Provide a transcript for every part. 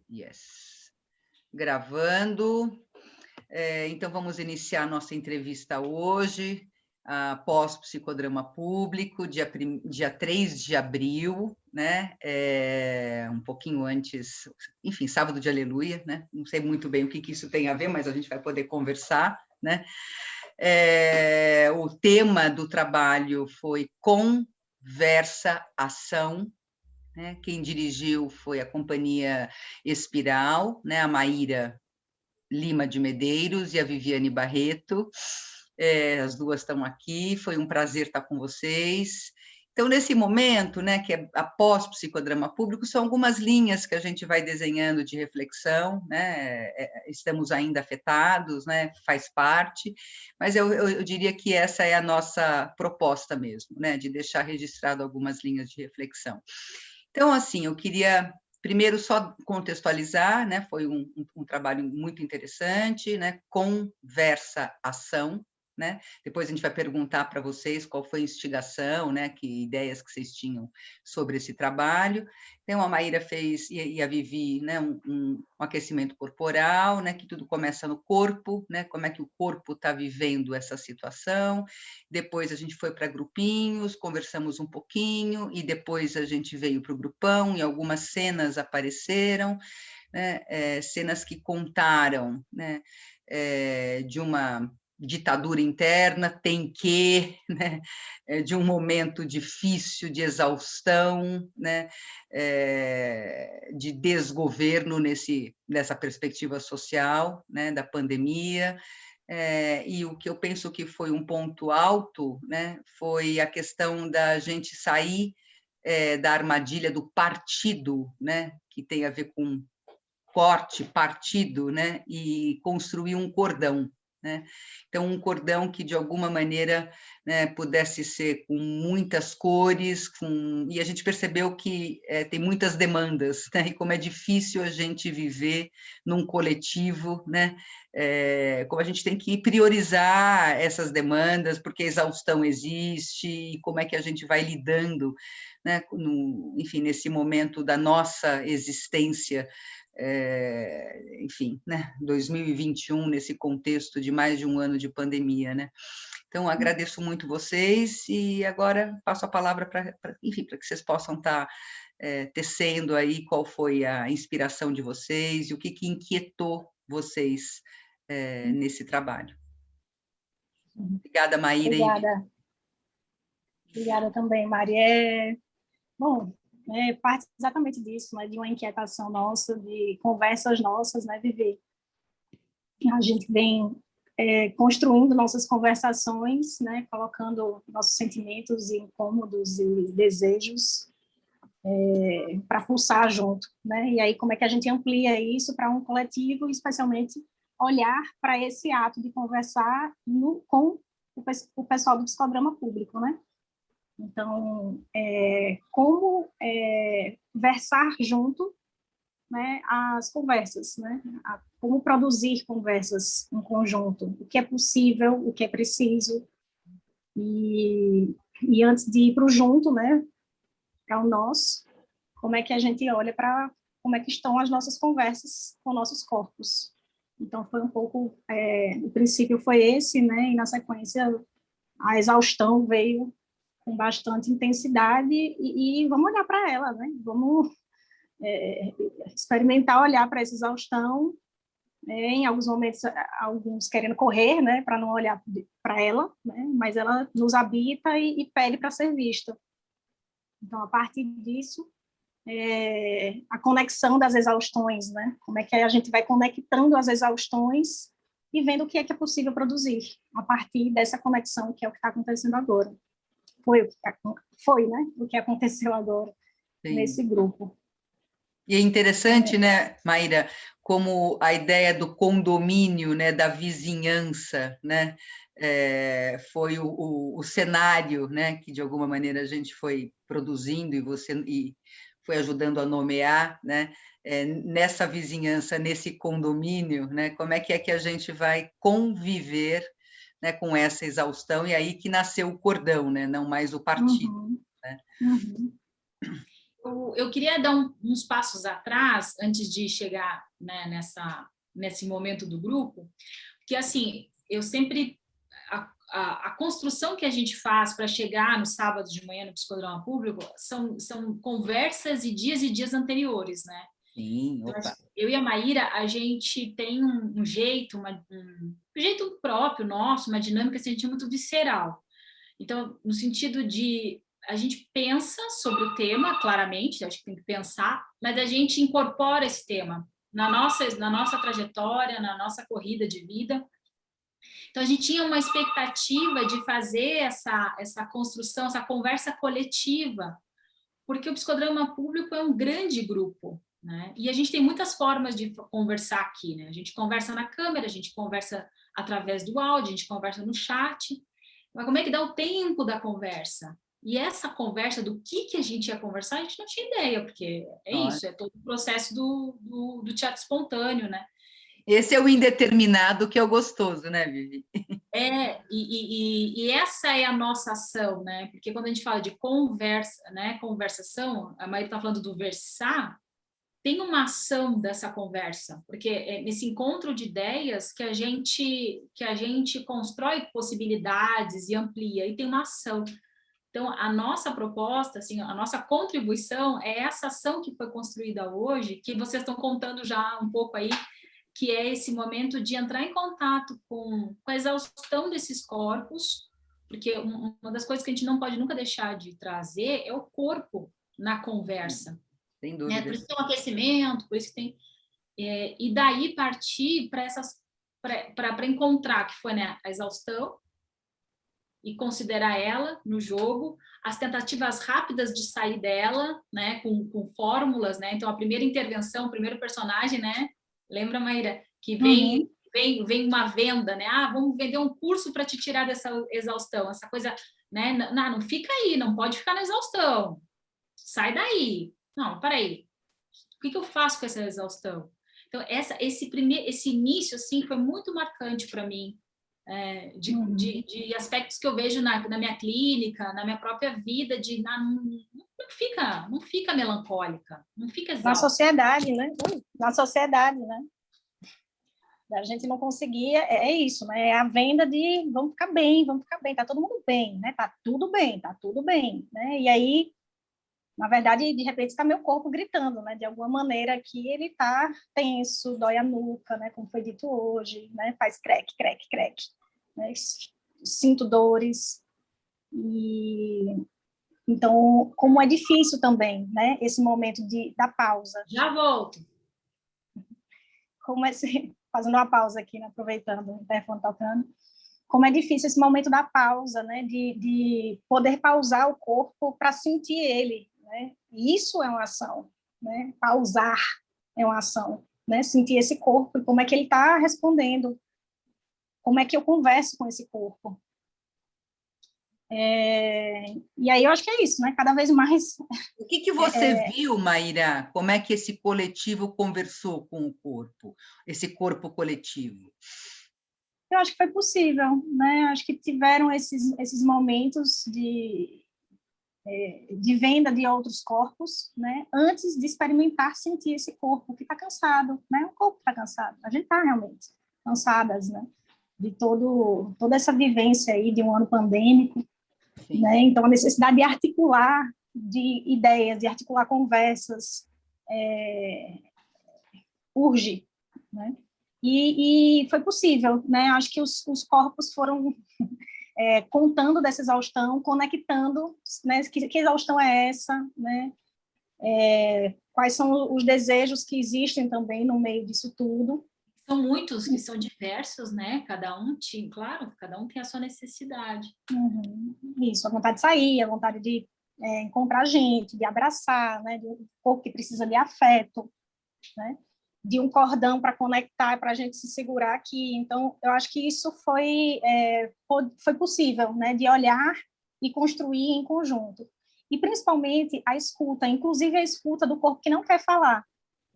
Yes. Gravando. Então, vamos iniciar nossa entrevista hoje, após Psicodrama Público, dia 3 de abril, né? Um pouquinho antes, enfim, sábado de Aleluia, né? Não sei muito bem o que isso tem a ver, mas a gente vai poder conversar, né? O tema do trabalho foi Conversa, Ação, né? Quem dirigiu foi a Companhia Espiral, né? A Maíra Lima de Medeiros e a Viviane Barreto. As duas estão aqui, foi um prazer estar com vocês. Então, nesse momento, né, que é após Psicodrama Público, são algumas linhas que a gente vai desenhando de reflexão, né? Estamos ainda afetados, né? Faz parte, mas eu diria que essa é a nossa proposta mesmo, né? De deixar registrado algumas linhas de reflexão. Então, assim, eu queria primeiro só contextualizar, né? Foi um trabalho muito interessante, né? Conversa, ação, né? Depois a gente vai perguntar para vocês qual foi a instigação, né? Que ideias que vocês tinham sobre esse trabalho. Então, a Maíra fez, e a Vivi, né? Um aquecimento corporal, né? Que tudo começa no corpo, né? Como é que o corpo está vivendo essa situação. Depois a gente foi para grupinhos, conversamos um pouquinho, e depois a gente veio para o grupão, e algumas cenas apareceram, né? Cenas que contaram, né? De uma ditadura interna, tem que, né? De um momento difícil, de exaustão, né? De desgoverno nessa perspectiva social, né? Da pandemia. E o que eu penso que foi um ponto alto, né? Foi a questão da gente sair da armadilha do partido, né? Que tem a ver com corte, partido, né? E construir um cordão, né? Então, um cordão que, de alguma maneira, né, pudesse ser com muitas cores, e a gente percebeu que tem muitas demandas, né? E como é difícil a gente viver num coletivo, né? Como a gente tem que priorizar essas demandas, porque a exaustão existe, e como é que a gente vai lidando, né? Enfim, nesse momento da nossa existência, enfim, né, 2021, nesse contexto de mais de um ano de pandemia, né? Então, agradeço muito vocês, e agora passo a palavra enfim, para que vocês possam estar tecendo aí qual foi a inspiração de vocês e o que inquietou vocês nesse trabalho. Obrigada, Maíra. Obrigada. Obrigada também, Maria. Bom, parte exatamente disso, né, de uma inquietação nossa, de conversas nossas, né, Vivi? A gente vem construindo nossas conversações, né, colocando nossos sentimentos e incômodos e desejos para pulsar junto, né? E aí como é que a gente amplia isso para um coletivo, especialmente olhar para esse ato de conversar com o pessoal do Psicodrama Público, né? Então, como versar junto, né, as conversas, né? Como produzir conversas em conjunto, o que é possível, o que é preciso, e antes de ir para o junto, né, para o nós, como é que a gente olha para como é que estão as nossas conversas com nossos corpos. Então, foi um pouco, o princípio foi esse, né, e na sequência a exaustão veio com bastante intensidade, e vamos olhar para ela, né? Vamos experimentar olhar para essa exaustão, em alguns momentos, alguns querendo correr, né, para não olhar para ela, né, mas ela nos habita e pede para ser vista. Então, a partir disso, a conexão das exaustões, né, como é que a gente vai conectando as exaustões e vendo o que é possível produzir a partir dessa conexão, que é o que está acontecendo agora. Foi, né, o que aconteceu agora. Sim. Nesse grupo. E é interessante, né, Maíra, como a ideia do condomínio, né, da vizinhança, né, foi o cenário, né, que de alguma maneira a gente foi produzindo e foi ajudando a nomear, né, nessa vizinhança, nesse condomínio, né, como é que a gente vai conviver, né, com essa exaustão, e aí que nasceu o cordão, né, não mais o partido. Uhum. Né? Uhum. eu queria dar uns passos atrás, antes de chegar, né, nesse momento do grupo, porque, assim, eu sempre... A construção que a gente faz para chegar no sábado de manhã no psicodrama público são conversas e dias anteriores, né? Sim, Então, opa. eu e a Maíra, a gente tem um jeito, um jeito próprio nosso, uma dinâmica assim, a gente é muito visceral. Então, no sentido de a gente pensa sobre o tema, claramente, acho que tem que pensar, mas a gente incorpora esse tema na nossa trajetória, na nossa corrida de vida. Então, a gente tinha uma expectativa de fazer essa construção, essa conversa coletiva, porque o psicodrama público é um grande grupo, né? E a gente tem muitas formas de conversar aqui, né? A gente conversa na câmera, a gente conversa através do áudio, a gente conversa no chat, mas como é que dá o tempo da conversa? E essa conversa, do que a gente ia conversar, a gente não tinha ideia, porque é isso, é todo o processo do teatro espontâneo, né? Esse é o indeterminado que é o gostoso, né, Vivi? E essa é a nossa ação, né? Porque quando a gente fala de conversa, né? Conversação, a Maíra está falando do versar, tem uma ação dessa conversa, porque é nesse encontro de ideias que a gente constrói possibilidades e amplia, e tem uma ação. Então, a nossa proposta, assim, a nossa contribuição é essa ação que foi construída hoje, que vocês estão contando já um pouco aí, que é esse momento de entrar em contato com a exaustão desses corpos, porque uma das coisas que a gente não pode nunca deixar de trazer é o corpo na conversa. Sem Né? dúvida. Por isso tem um aquecimento, por isso que tem... e daí partir para encontrar, que foi, né, a exaustão, e considerar ela no jogo, as tentativas rápidas de sair dela, né, com fórmulas, né? Então, a primeira intervenção, o primeiro personagem, né? Lembra, Maíra? Que vem uma venda, né? Ah, vamos vender um curso para te tirar dessa exaustão. Essa coisa, né? Não fica aí, não pode ficar na exaustão. Sai daí. Não, peraí. O que eu faço com essa exaustão? Então, esse início, assim, foi muito marcante para mim, de aspectos que eu vejo na minha clínica, na minha própria vida, não fica melancólica, não fica exausta. Na sociedade, né? Na sociedade, né? A gente não conseguia, é isso, né? É a venda de vamos ficar bem, tá todo mundo bem, né? Tá tudo bem, né? E aí, na verdade, de repente está meu corpo gritando, né? De alguma maneira que ele tá tenso, dói a nuca, né? Como foi dito hoje, né? Faz creque, né? Sinto dores e então como é difícil também, né? Esse momento da pausa. Já volto. Como é fazendo uma pausa aqui, né? Aproveitando o telefone tocando. Como é difícil esse momento da pausa, né? De poder pausar o corpo para sentir ele, né? Isso é uma ação, né? Pausar é uma ação, né? Sentir esse corpo e como é que ele está respondendo, como é que eu converso com esse corpo. E aí eu acho que é isso, né? Cada vez mais... O que você viu, Maíra? Como é que esse coletivo conversou com o corpo? Esse corpo coletivo? Eu acho que foi possível, né? Acho que tiveram esses momentos de venda de outros corpos, né? Antes de experimentar sentir esse corpo que está cansado, né? O corpo está cansado, a gente está realmente cansadas, né? De toda essa vivência aí de um ano pandêmico, né? Então a necessidade de articular de ideias, de articular conversas urge, né? E foi possível, né? Acho que os corpos foram contando dessa exaustão, conectando, né? Que exaustão é essa, né? Quais são os desejos que existem também no meio disso tudo. São muitos, que são diversos, né? Claro, cada um tem a sua necessidade. Isso, a vontade de sair, a vontade de encontrar gente, de abraçar, né? De um corpo que precisa de afeto, né? De um cordão para conectar, para a gente se segurar aqui. Então, eu acho que isso foi possível, né? De olhar e construir em conjunto. E, principalmente, a escuta, inclusive a escuta do corpo que não quer falar,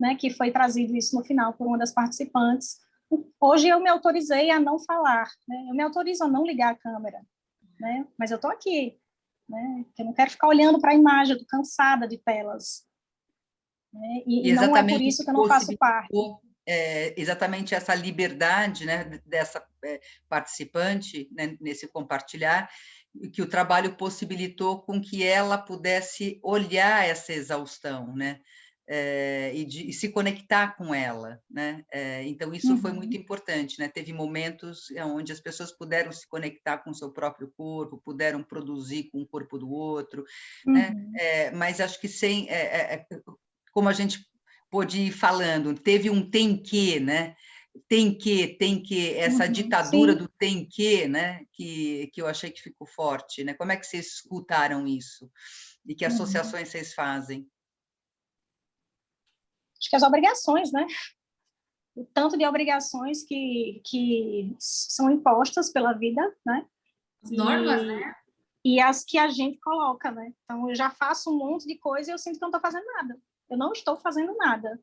né? Que foi trazido isso no final por uma das participantes. Hoje eu me autorizei a não falar, né? Eu me autorizo a não ligar a câmera, né? Mas eu estou aqui, né? Eu não quero ficar olhando para a imagem, eu estou cansada de telas. Né? E não é por isso que eu não faço parte. Exatamente essa liberdade, né, dessa participante, né, nesse compartilhar, que o trabalho possibilitou com que ela pudesse olhar essa exaustão, né, e se conectar com ela, né? Então isso foi muito importante, né? Teve momentos onde as pessoas puderam se conectar com o seu próprio corpo, puderam produzir com o corpo do outro, né? Mas acho que sem, como a gente pôde ir falando, teve um tem que, né? Tem que, essa ditadura do tem que, né? Que eu achei que ficou forte, né? Como é que vocês escutaram isso? E que associações vocês fazem? Acho que as obrigações, né? O tanto de obrigações que são impostas pela vida, né? As normas, né? E as que a gente coloca, né? Então, eu já faço um monte de coisa e eu sinto que não estou fazendo nada. Eu não estou fazendo nada.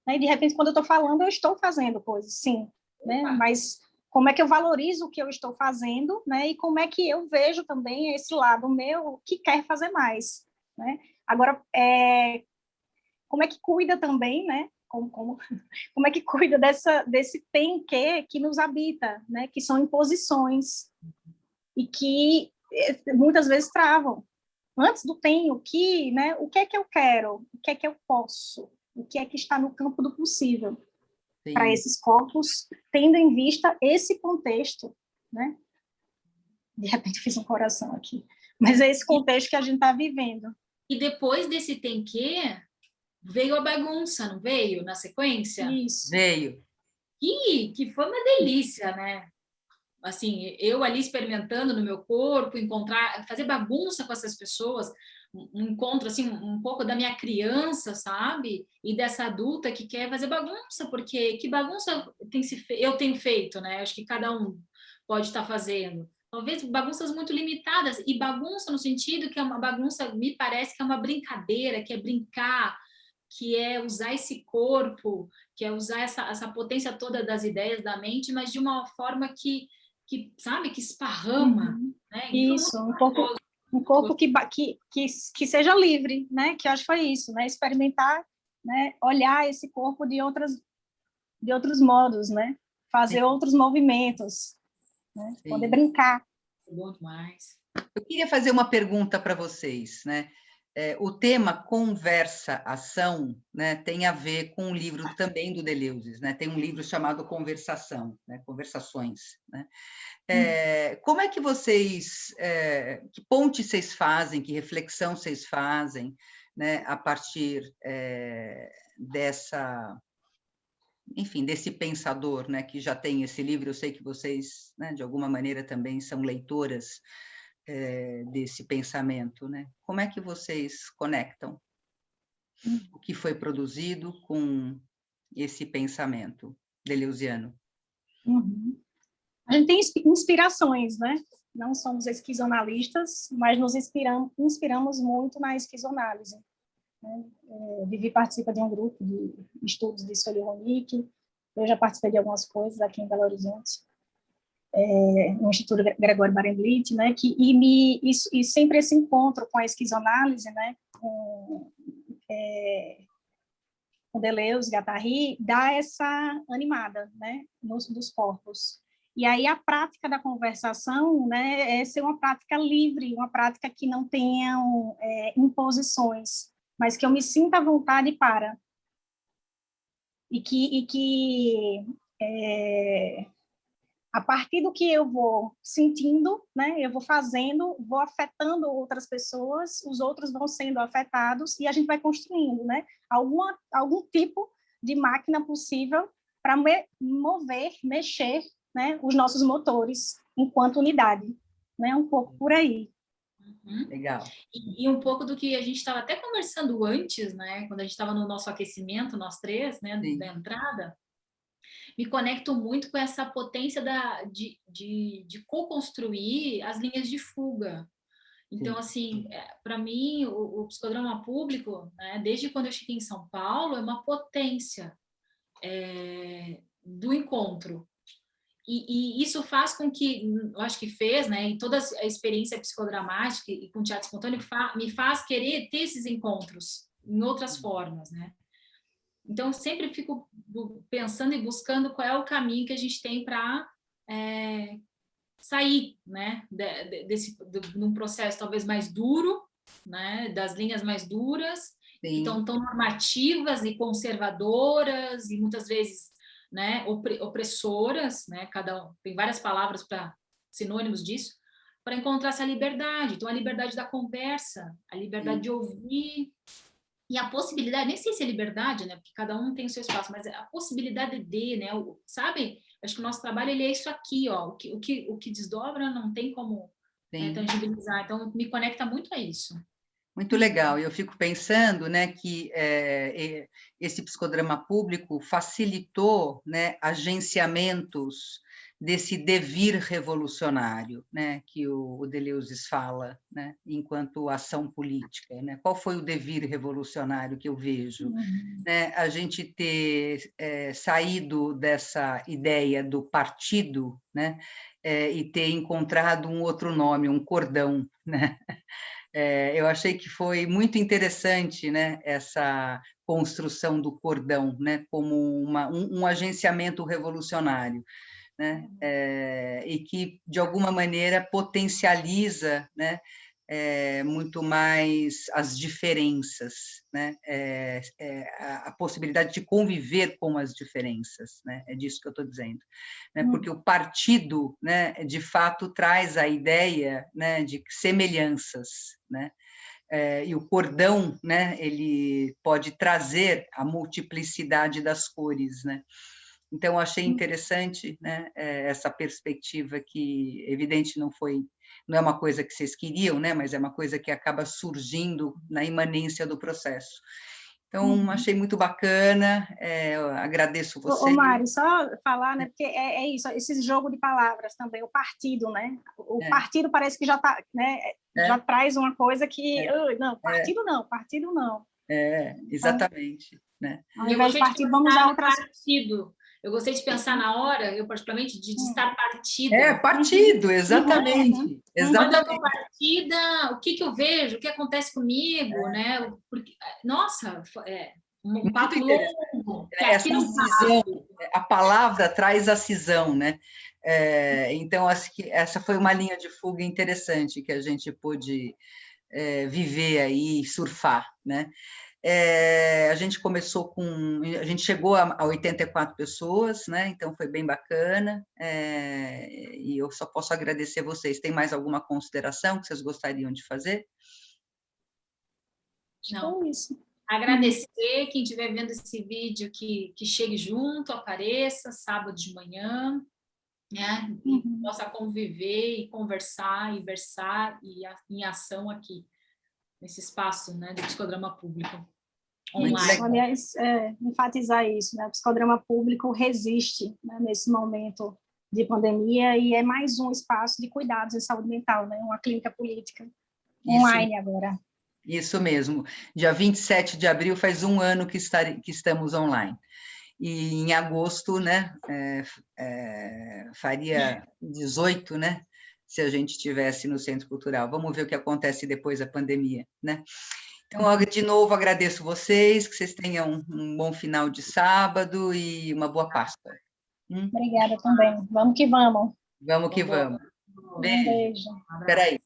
E, de repente, quando eu estou falando, eu estou fazendo coisas, sim. Né? Mas como é que eu valorizo o que eu estou fazendo, né? E como é que eu vejo também esse lado meu que quer fazer mais, né? Agora, como é que cuida também, né? Como é que cuida desse tem que nos habita, né? Que são imposições e que muitas vezes travam. Antes do tem o que, né? O que é que eu quero? O que é que eu posso? O que é que está no campo do possível para esses corpos, tendo em vista esse contexto, né? De repente fiz um coração aqui, mas é esse contexto que a gente está vivendo. E depois desse tem que, veio a bagunça, não veio? Na sequência? Isso. Veio. Que foi uma delícia, né? Assim, eu ali experimentando no meu corpo, fazer bagunça com essas pessoas, um encontro, assim, um pouco da minha criança, sabe? E dessa adulta que quer fazer bagunça, porque que bagunça eu tenho feito, né? Acho que cada um pode estar fazendo. Talvez bagunças muito limitadas, e bagunça no sentido que é uma bagunça, me parece que é uma brincadeira, que é brincar, que é usar esse corpo, que é usar essa potência toda das ideias da mente, mas de uma forma que sabe, que esparrama, né? Isso, um corpo que seja livre, né? Que eu acho que foi isso, né? Experimentar, né? Olhar esse corpo de outros modos, né? Fazer outros movimentos, né? Poder brincar. Bom demais. Eu queria fazer uma pergunta para vocês, né? O tema conversa-ação, né, tem a ver com um livro também do Deleuze, né? Tem um livro chamado Conversação, né? Conversações, né? Como é que vocês, que ponte vocês fazem, que reflexão vocês fazem, né, a partir enfim, desse pensador, né, que já tem esse livro? Eu sei que vocês, né, de alguma maneira também são leitoras desse pensamento, né? Como é que vocês conectam o que foi produzido com esse pensamento deleuziano? A gente tem inspirações, né? Não somos esquizonalistas, mas nos inspiramos muito na esquizonálise. Né? Vivi participa de um grupo de estudos de Solironic, eu já participei de algumas coisas aqui em Belo Horizonte, no Instituto Gregório Barenblit, né? E sempre esse encontro com a esquizonálise, né? Com Deleuze, Guattari, dá essa animada, né? Dos corpos. E aí a prática da conversação, né, é ser uma prática livre, uma prática que não tenham imposições, mas que eu me sinta à vontade para. E que a partir do que eu vou sentindo, né, eu vou fazendo, vou afetando outras pessoas, os outros vão sendo afetados e a gente vai construindo, né, algum tipo de máquina possível para mover, mexer, né, os nossos motores enquanto unidade, né, um pouco por aí. Legal. E um pouco do que a gente estava até conversando antes, né, quando a gente estava no nosso aquecimento, nós três, né, da entrada, me conecto muito com essa potência de co-construir as linhas de fuga. Então, assim, para mim, o psicodrama público, né, desde quando eu cheguei em São Paulo, é uma potência do encontro. E isso faz com que, eu acho que fez, né, e toda a experiência psicodramática e com teatro espontâneo me faz querer ter esses encontros em outras formas, né? Então, sempre fico pensando e buscando qual é o caminho que a gente tem para sair, né, num processo talvez mais duro, né, das linhas mais duras, Sim. que estão tão normativas e conservadoras e muitas vezes, né, opressoras, né, tem várias palavras para sinônimos disso, para encontrar essa liberdade. Então, a liberdade da conversa, a liberdade de ouvir, e a possibilidade, nem sei se é liberdade, né, porque cada um tem o seu espaço, mas a possibilidade de, né, sabe? Acho que o nosso trabalho, ele é isso aqui, ó, o que desdobra não tem como tangibilizar, então me conecta muito a isso. Muito legal. Eu fico pensando, né, que esse psicodrama público facilitou, né, agenciamentos desse devir revolucionário, né, que o Deleuze fala, né, enquanto ação política, né? Qual foi o devir revolucionário que eu vejo? Né, a gente ter saído dessa ideia do partido, né, e ter encontrado um outro nome, um cordão, né? Eu achei que foi muito interessante, né, essa construção do cordão, né, como um agenciamento revolucionário, né, e que, de alguma maneira, potencializa, né, muito mais as diferenças, né, a possibilidade de conviver com as diferenças, né, é disso que eu estou dizendo, né, porque o partido, né, de fato traz a ideia, né, de semelhanças, né, e o cordão, né, ele pode trazer a multiplicidade das cores, né. Então, achei interessante, né, essa perspectiva que, evidente, não é uma coisa que vocês queriam, né, mas é uma coisa que acaba surgindo na imanência do processo. Então, achei muito bacana, eu agradeço vocês. Ô, Mari, só falar, né, porque é isso, esse jogo de palavras também, o partido, né? O partido parece que já está, né, já traz uma coisa que, não, partido não. Exatamente. Né? Ao invés de partido, vamos usar outras... Partido. Eu gostei de pensar na hora, eu particularmente, de estar partida. Partido, exatamente. Quando eu estou partida, o que eu vejo, o que acontece comigo, né? Porque, nossa, um papo longo. Essa cisão, a palavra traz a cisão, né? Então, acho que essa foi uma linha de fuga interessante que a gente pôde viver aí, surfar, né? A gente chegou a 84 pessoas, né? Então foi bem bacana, e eu só posso agradecer vocês. Tem mais alguma consideração que vocês gostariam de fazer? Não, isso. Agradecer quem estiver vendo esse vídeo que chegue junto, apareça sábado de manhã, né? E possa conviver e conversar e versar em ação aqui nesse espaço, né, do psicodrama público online. Aliás, enfatizar isso, né? O psicodrama público resiste, né, nesse momento de pandemia e é mais um espaço de cuidados em saúde mental, né? Uma clínica política online agora. Isso mesmo. Dia 27 de abril faz um ano que estamos online. E em agosto, né, faria 18, né, se a gente estivesse no Centro Cultural. Vamos ver o que acontece depois da pandemia, né? Então, de novo, agradeço vocês, que vocês tenham um bom final de sábado e uma boa Páscoa. Obrigada também. Vamos que vamos. Vamos que vamos. Beijo. Espera aí.